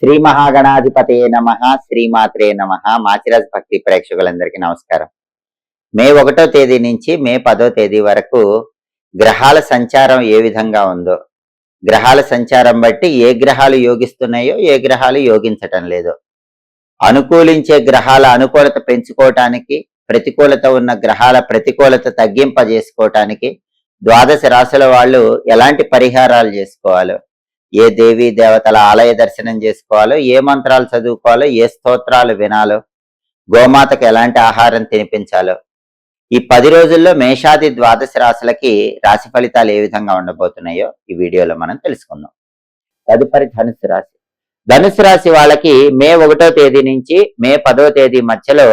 శ్రీ మహాగణాధిపతయే నమః, శ్రీమాత్రే నమః. మాచిరాజ్ భక్తి ప్రేక్షకులందరికీ నమస్కారం. మే 1వ తేదీ నుంచి మే 10వ తేదీ వరకు గ్రహాల సంచారం ఏ విధంగా ఉందో, గ్రహాల సంచారం బట్టి ఏ గ్రహాలు యోగిస్తున్నాయో ఏ గ్రహాలు యోగించటం లేదో, అనుకూలించే గ్రహాల అనుకూలత పెంచుకోవటానికి, ప్రతికూలత ఉన్న గ్రహాల ప్రతికూలత తగ్గింపజేసుకోవటానికి ద్వాదశ రాశుల వాళ్ళు ఎలాంటి పరిహారాలు చేసుకోవాలో, ఏ దేవీ దేవతల ఆలయ దర్శనం చేసుకోవాలో, ఏ మంత్రాలు చదువుకోవాలో, ఏ స్తోత్రాలు వినాలో, గోమాతకు ఎలాంటి ఆహారం తినిపించాలో, ఈ 10 రోజుల్లో మేషాది ద్వాదశ రాశులకి రాశి ఫలితాలు ఏ విధంగా ఉండబోతున్నాయో ఈ వీడియోలో మనం తెలుసుకుందాం. తదుపరి ధనుసు రాశి. ధనుసు రాశి వాళ్ళకి మే 1వ తేదీ నుంచి మే 10వ తేదీ మధ్యలో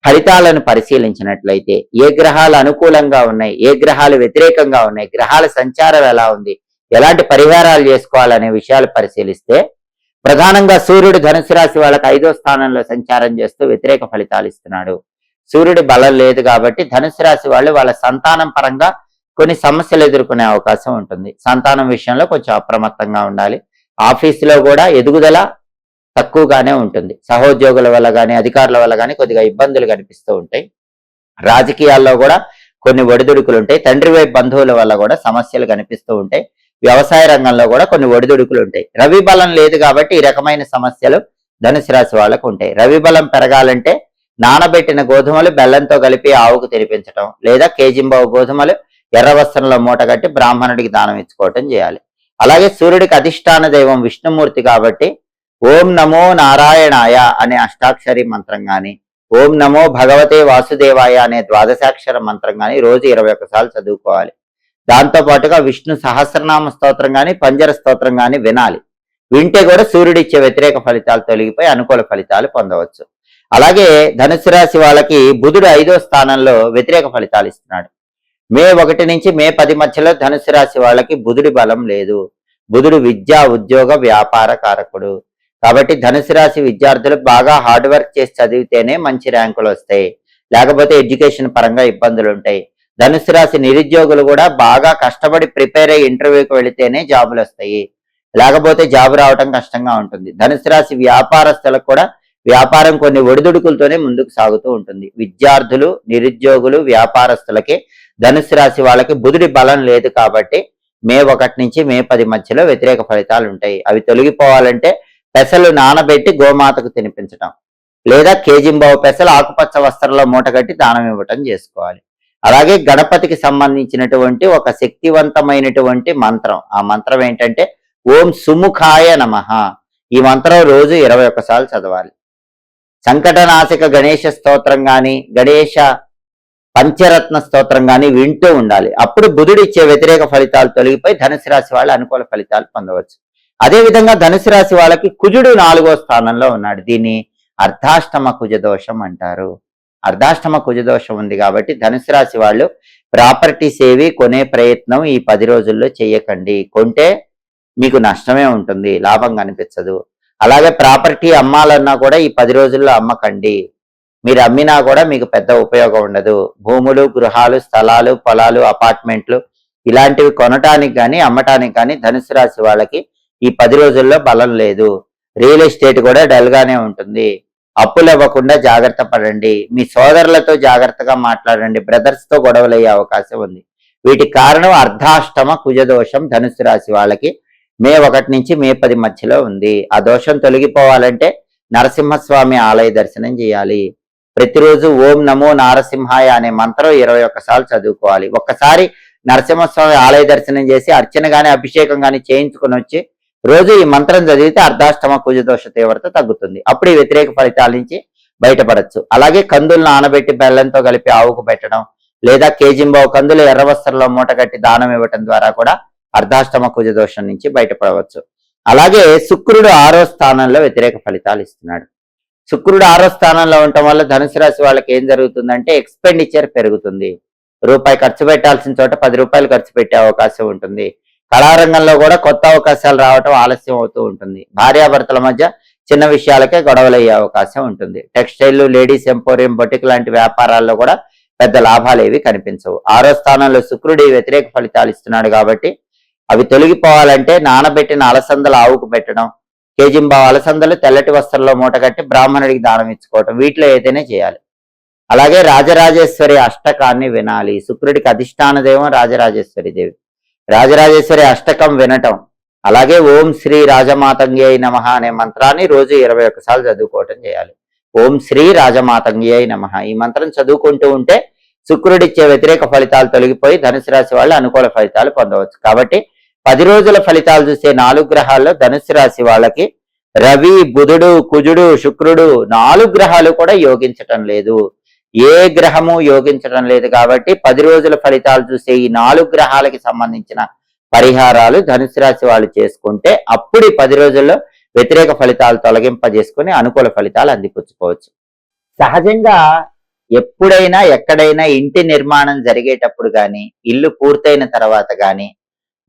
ఫలితాలను పరిశీలించినట్లయితే ఏ గ్రహాలు అనుకూలంగా ఉన్నాయి, ఏ గ్రహాలు వ్యతిరేకంగా ఉన్నాయి, గ్రహాల సంచారం ఎలా ఉంది, ఎలాంటి పరిహారాలు చేసుకోవాలనే విషయాలు పరిశీలిస్తే ప్రధానంగా సూర్యుడు ధనుసు రాశి వాళ్ళకి 5వ స్థానంలో సంచారం చేస్తూ వ్యతిరేక ఫలితాలు ఇస్తున్నాడు. సూర్యుడి బలం లేదు కాబట్టి ధనుసు రాశి వాళ్ళు వాళ్ళ సంతానం పరంగా కొన్ని సమస్యలు ఎదుర్కొనే అవకాశం ఉంటుంది. సంతానం విషయంలో కొంచెం అప్రమత్తంగా ఉండాలి. ఆఫీసులో కూడా ఎదుగుదల తక్కువగానే ఉంటుంది. సహోద్యోగుల వల్ల కానీ అధికారుల వల్ల కానీ కొద్దిగా ఇబ్బందులు కనిపిస్తూ ఉంటాయి. రాజకీయాల్లో కూడా కొన్ని ఒడిదుడుకులు ఉంటాయి. తండ్రి వైపు బంధువుల వల్ల కూడా సమస్యలు కనిపిస్తూ ఉంటాయి. వ్యవసాయ రంగంలో కూడా కొన్ని ఒడిదుడుకులు ఉంటాయి. రవి బలం లేదు కాబట్టి ఈ రకమైన సమస్యలు ధనుసు రాశి వాళ్ళకు ఉంటాయి. రవి బలం పెరగాలంటే నానబెట్టిన గోధుమలు బెల్లంతో కలిపి ఆవుకు తినిపించడం, లేదా కేజింబావు గోధుమలు ఎర్ర వస్త్రంలో మూటగట్టి బ్రాహ్మణుడికి దానం ఇచ్చుకోవటం చేయాలి. అలాగే సూర్యుడికి అధిష్టాన దైవం విష్ణుమూర్తి కాబట్టి ఓం నమో నారాయణాయ అనే అష్టాక్షరి మంత్రం కానీ, ఓం నమో భగవతే వాసుదేవాయ అనే ద్వాదశాక్షర మంత్రం కానీ రోజు 21 సార్లు చదువుకోవాలి. దాంతో పాటుగా విష్ణు సహస్రనామ స్తోత్రం కానీ పంజర స్తోత్రం కానీ వినాలి. వింటే కూడా సూర్యుడిచ్చే వ్యతిరేక ఫలితాలు తొలగిపోయి అనుకూల ఫలితాలు పొందవచ్చు. అలాగే ధనుసు రాశి వాళ్ళకి బుధుడు 5వ స్థానంలో వ్యతిరేక ఫలితాలు ఇస్తున్నాడు. మే 1 నుంచి మే 10 మధ్యలో ధనుసు రాశి వాళ్ళకి బుధుడి బలం లేదు. బుధుడు విద్యా ఉద్యోగ వ్యాపార కారకుడు కాబట్టి ధనుసు రాశి విద్యార్థులు బాగా హార్డ్ వర్క్ చేసి చదివితేనే మంచి ర్యాంకులు వస్తాయి, లేకపోతే ఎడ్యుకేషన్ పరంగా ఇబ్బందులు ఉంటాయి. ధనుసు రాశి నిరుద్యోగులు కూడా బాగా కష్టపడి ప్రిపేర్ అయ్యి ఇంటర్వ్యూకి వెళితేనే జాబులు వస్తాయి, లేకపోతే జాబు రావటం కష్టంగా ఉంటుంది. ధనుసు రాశి వ్యాపారస్తులకు కూడా వ్యాపారం కొన్ని ఒడిదుడుకులతోనే ముందుకు సాగుతూ ఉంటుంది. విద్యార్థులు, నిరుద్యోగులు, వ్యాపారస్తులకి ధనుసు రాశి వాళ్ళకి బుధుడి బలం లేదు కాబట్టి మే 1 నుంచి మే 10 మధ్యలో వ్యతిరేక ఫలితాలు ఉంటాయి. అవి తొలగిపోవాలంటే పెసలు నానబెట్టి గోమాతకు తినిపించటం, లేదా కేజింబావు పెసలు ఆకుపచ్చ వస్త్రంలో మూటగట్టి దానం ఇవ్వటం చేసుకోవాలి. అలాగే గణపతికి సంబంధించినటువంటి ఒక శక్తివంతమైనటువంటి మంత్రం, ఆ మంత్రం ఏంటంటే ఓం సుముఖాయ నమః. ఈ మంత్రం రోజు 21 సార్లు చదవాలి. సంకటనాశక గణేష స్తోత్రం కానీ, గణేష పంచరత్న స్తోత్రం కానీ వింటూ ఉండాలి. అప్పుడు బుధుడు ఇచ్చే వ్యతిరేక ఫలితాలు తొలగిపోయి ధనుసు రాశి వాళ్ళు అనుకూల ఫలితాలు పొందవచ్చు. అదేవిధంగా ధనుసు రాశి వాళ్ళకి కుజుడు 4వ స్థానంలో ఉన్నాడు. దీన్ని అర్ధాష్టమ కుజ దోషం అంటారు. అర్ధాష్టమ కుజదోషం ఉంది కాబట్టి ధనుసు రాశి వాళ్ళు ప్రాపర్టీస్ ఏవి కొనే ప్రయత్నం ఈ 10 రోజుల్లో చేయకండి. కొంటే మీకు నష్టమే ఉంటుంది, లాభం కనిపించదు. అలాగే ప్రాపర్టీ అమ్మాలన్నా కూడా ఈ 10 రోజుల్లో అమ్మకండి. మీరు అమ్మినా కూడా మీకు పెద్ద ఉపయోగం ఉండదు. భూములు, గృహాలు, స్థలాలు, పొలాలు, అపార్ట్మెంట్లు ఇలాంటివి కొనటానికి కానీ అమ్మటానికి కానీ ధనుసు రాశి వాళ్ళకి ఈ 10 రోజుల్లో బలం లేదు. రియల్ ఎస్టేట్ కూడా డల్గానే ఉంటుంది. అప్పులు ఇవ్వకుండా జాగ్రత్త పడండి. మీ సోదరులతో జాగ్రత్తగా మాట్లాడండి. బ్రదర్స్ తో గొడవలు అయ్యే అవకాశం ఉంది. వీటికి కారణం అర్ధాష్టమ కుజదోషం ధనుసు రాశి వాళ్ళకి మే 1 నుంచి మే 10 మధ్యలో ఉంది. ఆ దోషం తొలగిపోవాలంటే నరసింహస్వామి ఆలయ దర్శనం చేయాలి. ప్రతిరోజు ఓం నమో నారసింహాయ అనే మంత్రం 21 సార్లు చదువుకోవాలి. ఒక్కసారి నరసింహస్వామి ఆలయ దర్శనం చేసి అర్చన గాని అభిషేకం గాని చేయించుకొని వచ్చి రోజు ఈ మంత్రం చదివితే అర్ధాష్టమ కుజదోష తీవ్రత తగ్గుతుంది. అప్పుడు ఈ వ్యతిరేక ఫలితాల నుంచి బయటపడచ్చు. అలాగే కందులు నానబెట్టి బెల్లంతో కలిపి ఆవుకు పెట్టడం, లేదా కేజింబావు కందులు ఎర్ర వస్త్రంలో మూటగట్టి దానం ఇవ్వటం ద్వారా కూడా అర్ధాష్టమ కుజదోషం నుంచి బయటపడవచ్చు. అలాగే శుక్రుడు 6వ స్థానంలో వ్యతిరేక ఫలితాలు ఇస్తున్నాడు. శుక్రుడు 6వ స్థానంలో ఉండటం వల్ల ధనుసు రాశి వాళ్ళకి ఏం జరుగుతుందంటే ఎక్స్పెండిచర్ పెరుగుతుంది. రూపాయి ఖర్చు పెట్టాల్సిన చోట 10 రూపాయలు ఖర్చు పెట్టే అవకాశం ఉంటుంది. కళారంగంలో కూడా కొత్త అవకాశాలు రావటం ఆలస్యం అవుతూ ఉంటుంది. భార్యాభర్తల మధ్య చిన్న విషయాలకే గొడవలు అయ్యే అవకాశం ఉంటుంది. టెక్స్టైల్, లేడీస్ ఎంపోరియం, బొటిక్ లాంటి వ్యాపారాల్లో కూడా పెద్ద లాభాలు ఏవి కనిపించవు. 6వ స్థానంలో శుక్రుడు వ్యతిరేక ఫలితాలు ఇస్తున్నాడు కాబట్టి అవి తొలగిపోవాలంటే నానబెట్టిన అలసందల ఆవుకు పెట్టడం, కేజింబావు అలసందలు తెల్లటి వస్త్రంలో మూటగట్టి బ్రాహ్మణుడికి దానం ఇచ్చుకోవటం, వీటిలో ఏదైనా చేయాలి. అలాగే రాజరాజేశ్వరి అష్టకాన్ని వినాలి. శుక్రుడికి అధిష్టాన దైవం రాజరాజేశ్వరి దేవి. రాజరాజేశ్వరి అష్టకం వినటం, అలాగే ఓం శ్రీ రాజమాతంగ్యై నమః అనే మంత్రాన్ని రోజు 21 సార్లు చదువుకోవటం చేయాలి. ఓం శ్రీ రాజమాతంగ్యై నమః ఈ మంత్రం చదువుకుంటూ ఉంటే శుక్రుడిచ్చే వ్యతిరేక ఫలితాలు తొలగిపోయి ధనుసు రాశి వాళ్ళు అనుకూల ఫలితాలు పొందవచ్చు. కాబట్టి 10 రోజుల ఫలితాలు చూసే 4 గ్రహాల్లో ధనుసు రాశి వాళ్ళకి రవి, బుధుడు, కుజుడు, శుక్రుడు 4 గ్రహాలు కూడా యోగించటం లేదు. ఏ గ్రహము యోగించడం లేదు. కాబట్టి 10 రోజుల ఫలితాలు చూసే ఈ 4 గ్రహాలకి సంబంధించిన పరిహారాలు ధనుసు రాశి వాళ్ళు చేసుకుంటే అప్పుడు ఈ 10 రోజుల్లో వ్యతిరేక ఫలితాలు తొలగింపజేసుకుని అనుకూల ఫలితాలు అందిపుచ్చుకోవచ్చు. సహజంగా ఎప్పుడైనా ఎక్కడైనా ఇంటి నిర్మాణం జరిగేటప్పుడు కానీ ఇల్లు పూర్తయిన తర్వాత కానీ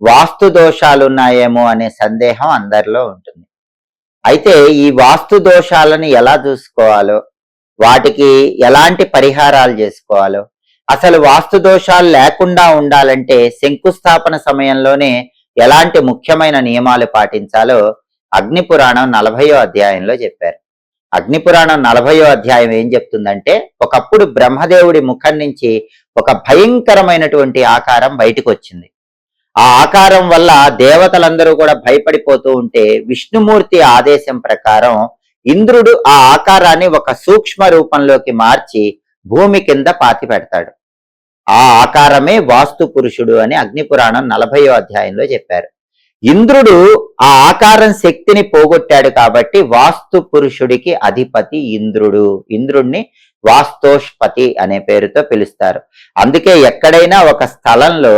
వాస్తు దోషాలు ఉన్నాయేమో అనే సందేహం అందరిలో ఉంటుంది. అయితే ఈ వాస్తు దోషాలను ఎలా చూసుకోవాలో, వాటికి ఎలాంటి పరిహారాలు చేసుకోవాలో, అసలు వాస్తు దోషాలు లేకుండా ఉండాలంటే శంకుస్థాపన సమయంలోనే ఎలాంటి ముఖ్యమైన నియమాలు పాటించాలో అగ్నిపురాణం 40వ అధ్యాయంలో చెప్పారు. అగ్నిపురాణం 40వ అధ్యాయం ఏం చెప్తుందంటే, ఒకప్పుడు బ్రహ్మదేవుడి ముఖం నుంచి ఒక భయంకరమైనటువంటి ఆకారం బయటకు వచ్చింది. ఆ ఆకారం వల్ల దేవతలందరూ కూడా భయపడిపోతూ ఉంటే విష్ణుమూర్తి ఆదేశం ప్రకారం ఇంద్రుడు ఆ ఆకారాన్ని ఒక సూక్ష్మ రూపంలోకి మార్చి భూమి కింద పాతి పెడతాడు. ఆ ఆకారమే వాస్తు పురుషుడు అని అగ్నిపురాణం 40వ అధ్యాయంలో చెప్పారు. ఇంద్రుడు ఆ ఆకారం శక్తిని పోగొట్టాడు కాబట్టి వాస్తు పురుషుడికి అధిపతి ఇంద్రుడు. ఇంద్రుణ్ణి వాస్తోష్పతి అనే పేరుతో పిలుస్తారు. అందుకే ఎక్కడైనా ఒక స్థలంలో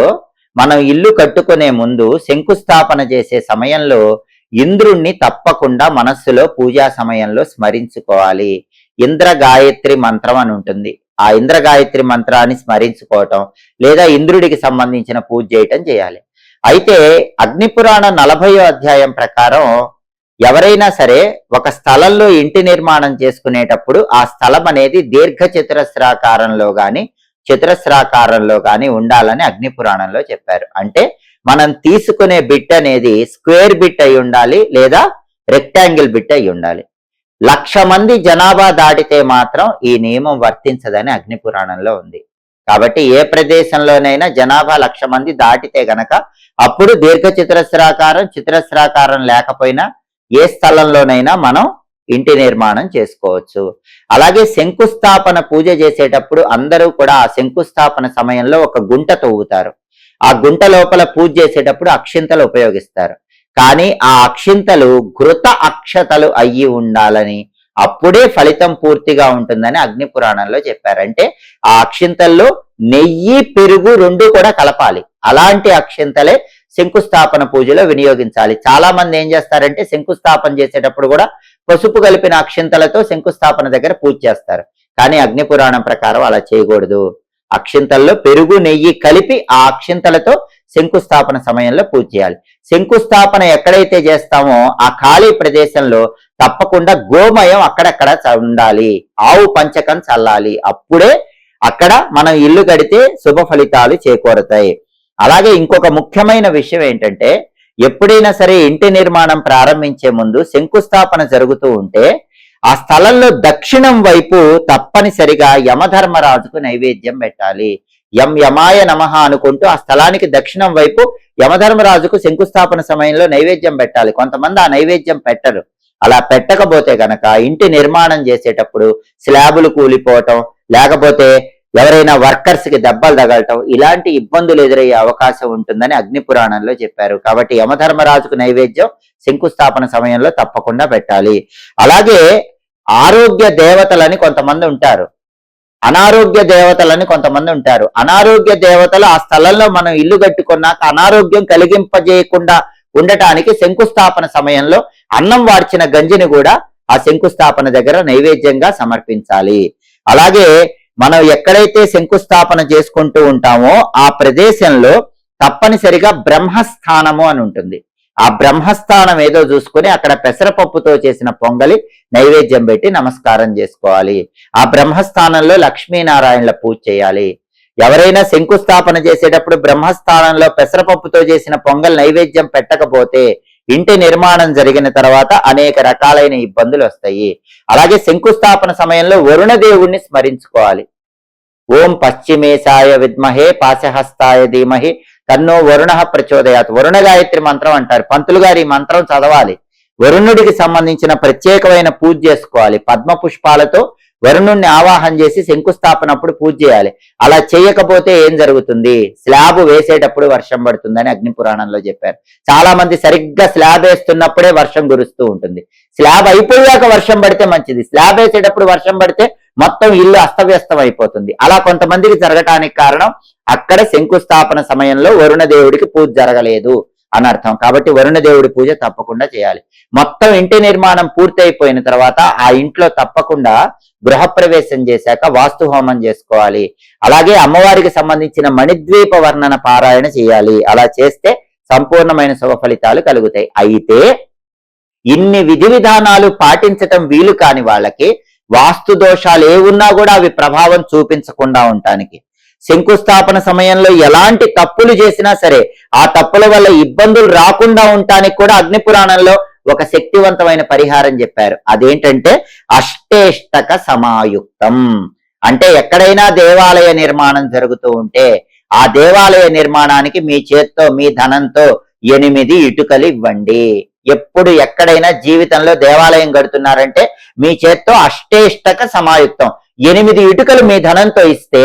మనం ఇల్లు కట్టుకునే ముందు శంకుస్థాపన చేసే సమయంలో ఇంద్రుణ్ణి తప్పకుండా మనస్సులో పూజా సమయంలో స్మరించుకోవాలి. ఇంద్ర గాయత్రి మంత్రం అని ఉంటుంది. ఆ ఇంద్ర గాయత్రి మంత్రాన్ని స్మరించుకోవటం లేదా ఇంద్రుడికి సంబంధించిన పూజ చేయటం చేయాలి. అయితే అగ్నిపురాణం 40వ అధ్యాయం ప్రకారం ఎవరైనా సరే ఒక స్థలంలో ఇంటి నిర్మాణం చేసుకునేటప్పుడు ఆ స్థలం అనేది దీర్ఘ చతురస్రాకారంలో గాని చతురస్రాకారంలో గాని ఉండాలని అగ్నిపురాణంలో చెప్పారు. అంటే మనం తీసుకునే బిట్ అనేది స్క్వేర్ బిట్ అయి ఉండాలి లేదా రెక్టాంగిల్ బిట్ అయి ఉండాలి. 1,00,000 మంది జనాభా దాటితే మాత్రం ఈ నియమం వర్తించదని అగ్నిపురాణంలో ఉంది. కాబట్టి ఏ ప్రదేశంలోనైనా జనాభా 1,00,000 మంది దాటితే గనక అప్పుడు దీర్ఘ చతురస్రాకారం, చతురస్రాకారం లేకపోయినా ఏ స్థలంలోనైనా మనం ఇంటి నిర్మాణం చేసుకోవచ్చు. అలాగే శంకుస్థాపన పూజ చేసేటప్పుడు అందరూ కూడా ఆ శంకుస్థాపన సమయంలో ఒక గుంట తవ్వుతారు. ఆ గుంట లోపల పూజ చేసేటప్పుడు అక్షింతలు ఉపయోగిస్తారు. కానీ ఆ అక్షింతలు ఘృత అక్షతలు అయ్యి ఉండాలని, అప్పుడే ఫలితం పూర్తిగా ఉంటుందని అగ్నిపురాణంలో చెప్పారు. అంటే ఆ అక్షింతల్లో నెయ్యి, పెరుగు 2 కూడా కలపాలి. అలాంటి అక్షింతలే శంకుస్థాపన పూజలో వినియోగించాలి. చాలా మంది ఏం చేస్తారంటే శంకుస్థాపన చేసేటప్పుడు కూడా పసుపు కలిపిన అక్షింతలతో శంకుస్థాపన దగ్గర పూజ చేస్తారు. కానీ అగ్నిపురాణం ప్రకారం అలా చేయకూడదు. అక్షింతల్లో పెరుగు, నెయ్యి కలిపి ఆ అక్షింతలతో శంకుస్థాపన సమయంలో పూజ చేయాలి. శంకుస్థాపన ఎక్కడైతే చేస్తామో ఆ ఖాళీ ప్రదేశంలో తప్పకుండా గోమయం అక్కడక్కడ ఉండాలి. ఆవు పంచకం చల్లాలి. అప్పుడే అక్కడ మనం ఇల్లు కడితే శుభ ఫలితాలు చేకూరతాయి. అలాగే ఇంకొక ముఖ్యమైన విషయం ఏంటంటే, ఎప్పుడైనా సరే ఇంటి నిర్మాణం ప్రారంభించే ముందు శంకుస్థాపన జరుగుతూ ఉంటే ఆ స్థలంలో దక్షిణం వైపు తప్పనిసరిగా యమధర్మరాజుకు నైవేద్యం పెట్టాలి. యమాయ నమః అనుకుంటూ ఆ స్థలానికి దక్షిణం వైపు యమధర్మరాజుకు శంకుస్థాపన సమయంలో నైవేద్యం పెట్టాలి. కొంతమంది ఆ నైవేద్యం పెట్టరు. అలా పెట్టకపోతే గనక ఇంటి నిర్మాణం చేసేటప్పుడు స్లాబులు కూలిపోవటం, లేకపోతే ఎవరైనా వర్కర్స్ కి దెబ్బలు తగలటం, ఇలాంటి ఇబ్బందులు ఎదురయ్యే అవకాశం ఉంటుందని అగ్నిపురాణంలో చెప్పారు. కాబట్టి యమధర్మరాజుకు నైవేద్యం శంకుస్థాపన సమయంలో తప్పకుండా పెట్టాలి. అలాగే ఆరోగ్య దేవతలని కొంతమంది ఉంటారు, అనారోగ్య దేవతలని కొంతమంది ఉంటారు. అనారోగ్య దేవతలు ఆ స్థలంలో మనం ఇల్లు కట్టుకున్నాక అనారోగ్యం కలిగింపజేయకుండా ఉండటానికి శంకుస్థాపన సమయంలో అన్నం వార్చిన గంజిని కూడా ఆ శంకుస్థాపన దగ్గర నైవేద్యంగా సమర్పించాలి. అలాగే మనం ఎక్కడైతే శంకుస్థాపన చేసుకుంటూ ఉంటామో ఆ ప్రదేశంలో తప్పనిసరిగా బ్రహ్మస్థానము అని ఉంటుంది. ఆ బ్రహ్మస్థానం ఏదో చూసుకుని అక్కడ పెసరపప్పుతో చేసిన పొంగలి నైవేద్యం పెట్టి నమస్కారం చేసుకోవాలి. ఆ బ్రహ్మస్థానంలో లక్ష్మీనారాయణల పూజ చేయాలి. ఎవరైనా శంకుస్థాపన చేసేటప్పుడు బ్రహ్మస్థానంలో పెసరపప్పుతో చేసిన పొంగల్ నైవేద్యం పెట్టకపోతే ఇంటి నిర్మాణం జరిగిన తర్వాత అనేక రకాలైన ఇబ్బందులు వస్తాయి. అలాగే శంకుస్థాపన సమయంలో వరుణ దేవుణ్ణి స్మరించుకోవాలి. ఓం పశ్చిమేశాయ విద్మహే పాశహస్తాయ ధీమహి తన్నో వరుణ ప్రచోదయాత్. వరుణ గాయత్రి మంత్రం అంటారు. పంతులు గారు ఈ మంత్రం చదవాలి. వరుణుడికి సంబంధించిన ప్రత్యేకమైన పూజ చేసుకోవాలి. పద్మ పుష్పాలతో వరుణుణ్ణి ఆవాహన చేసి శంకుస్థాపనప్పుడు పూజ చేయాలి. అలా చేయకపోతే ఏం జరుగుతుంది? స్లాబ్ వేసేటప్పుడు వర్షం పడుతుందని అగ్ని పురాణంలో చెప్పారు. చాలా మంది సరిగ్గా స్లాబ్ వేస్తున్నప్పుడే వర్షం కురుస్తూ ఉంటుంది. స్లాబ్ అయిపోయాక వర్షం పడితే మంచిది. స్లాబ్ వేసేటప్పుడు వర్షం పడితే మొత్తం ఇల్లు అస్తవ్యస్తం అయిపోతుంది. అలా కొంతమందికి జరగటానికి కారణం అక్కడ శంకుస్థాపన సమయంలో వరుణ దేవుడికి పూజ జరగలేదు అని అర్థం. కాబట్టి వరుణ దేవుడి పూజ తప్పకుండా చేయాలి. మొత్తం ఇంటి నిర్మాణం పూర్తయిపోయిన తర్వాత ఆ ఇంట్లో తప్పకుండా గృహప్రవేశం చేశాక వాస్తు హోమం చేసుకోవాలి. అలాగే అమ్మవారికి సంబంధించిన మణిద్వీప వర్ణన పారాయణ చేయాలి. అలా చేస్తే సంపూర్ణమైన శుభ ఫలితాలు కలుగుతాయి. అయితే ఇన్ని విధి విధానాలు పాటించటం వీలు కాని వాళ్ళకి వాస్తు దోషాలు ఏవున్నా కూడా అవి ప్రభావం చూపించకుండా ఉండటానికి, శంకుస్థాపన సమయంలో ఎలాంటి తప్పులు చేసినా సరే ఆ తప్పుల వల్ల ఇబ్బందులు రాకుండా ఉండటానికి కూడా అగ్ని పురాణంలో ఒక శక్తివంతమైన పరిహారం చెప్పారు. అదేంటంటే అష్టేష్టక సమాయుక్తం. అంటే ఎక్కడైనా దేవాలయ నిర్మాణం జరుగుతూ ఉంటే ఆ దేవాలయ నిర్మాణానికి మీ చేత్తో మీ ధనంతో 8 ఇటుకలు ఇవ్వండి. ఎప్పుడు ఎక్కడైనా జీవితంలో దేవాలయం కడుతున్నారంటే మీ చేత్తో అష్టేష్టక సమాయుక్తం 8 ఇటుకలు మీ ధనంతో ఇస్తే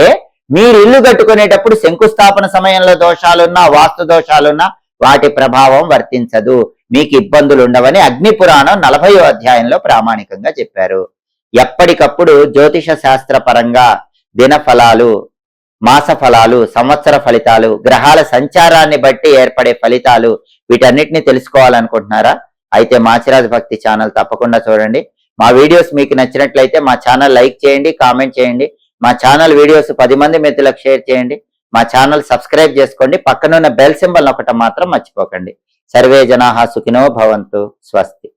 మీరు ఇల్లు కట్టుకునేటప్పుడు శంకుస్థాపన సమయంలో దోషాలున్నా వాస్తు దోషాలున్నా వాటి ప్రభావం వర్తించదు, మీకు ఇబ్బందులు ఉండవని అగ్ని పురాణం 40వ అధ్యాయంలో ప్రామాణికంగా చెప్పారు. ఎప్పటికప్పుడు జ్యోతిష శాస్త్ర పరంగా దిన ఫలాలు, మాస ఫలాలు, సంవత్సర ఫలితాలు, గ్రహాల సంచారాన్ని బట్టి ఏర్పడే ఫలితాలు వీటన్నిటిని తెలుసుకోవాలనుకుంటున్నారా? అయితే మాచిరాజ్ భక్తి ఛానల్ తప్పకుండా చూడండి. మా వీడియోస్ మీకు నచ్చినట్లయితే మా ఛానల్ లైక్ చేయండి, కామెంట్ చేయండి. మా ఛానల్ వీడియోస్ 10 మంది మిత్రులకు షేర్ చేయండి. మా ఛానల్ సబ్స్క్రైబ్ చేసుకోండి. పక్కనున్న బెల్ సింబల్ నొక్కటం మాత్రం మర్చిపోకండి. సర్వే జనాః సుఖినో భవంతు. స్వస్తి.